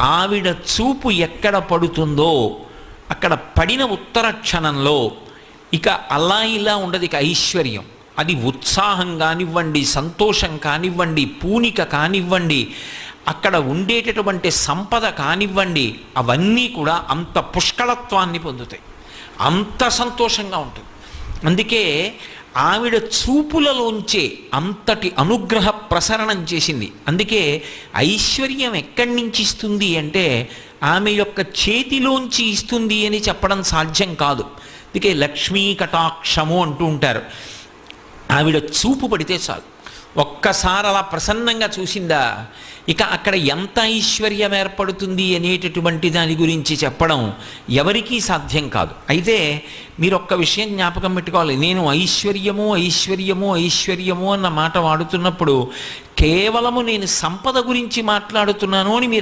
ఆవిడ చూపు ఎక్కడ పడుతుందో అక్కడ పడిన ఉత్తర క్షణంలో ఇక అలా ఇలా ఉండదు, ఇక ఐశ్వర్యం. అది ఉత్సాహం కానివ్వండి, సంతోషం కానివ్వండి, పూనిక కానివ్వండి, అక్కడ ఉండేటటువంటి సంపద కానివ్వండి, అవన్నీ కూడా అంత పుష్కళత్వాన్ని పొందుతాయి, అంత సంతోషంగా ఉంటుంది. అందుకే ఆవిడ చూపులలోంచే అంతటి అనుగ్రహ ప్రసరణం చేసింది. అందుకే ఐశ్వర్యం ఎక్కడి నుంచి ఇస్తుంది అంటే ఆమె యొక్క చేతిలోంచి ఇస్తుంది అని చెప్పడం సాధ్యం కాదు. అందుకే లక్ష్మీ కటాక్షము అంటూ ఉంటారు. ఆవిడ చూపు పడితే చాలు, ఒక్కసారి అలా ప్రసన్నంగా చూసిందా, ఇక అక్కడ ఎంత ఐశ్వర్యం ఏర్పడుతుంది అనేటటువంటి దాని గురించి చెప్పడం ఎవరికీ సాధ్యం కాదు. అయితే మీరు ఒక్క విషయం జ్ఞాపకం పెట్టుకోవాలి, నేను ఐశ్వర్యము ఐశ్వర్యము ఐశ్వర్యము అన్న మాట వాడుతున్నప్పుడు కేవలము నేను సంపద గురించి మాట్లాడుతున్నాను అని మీరు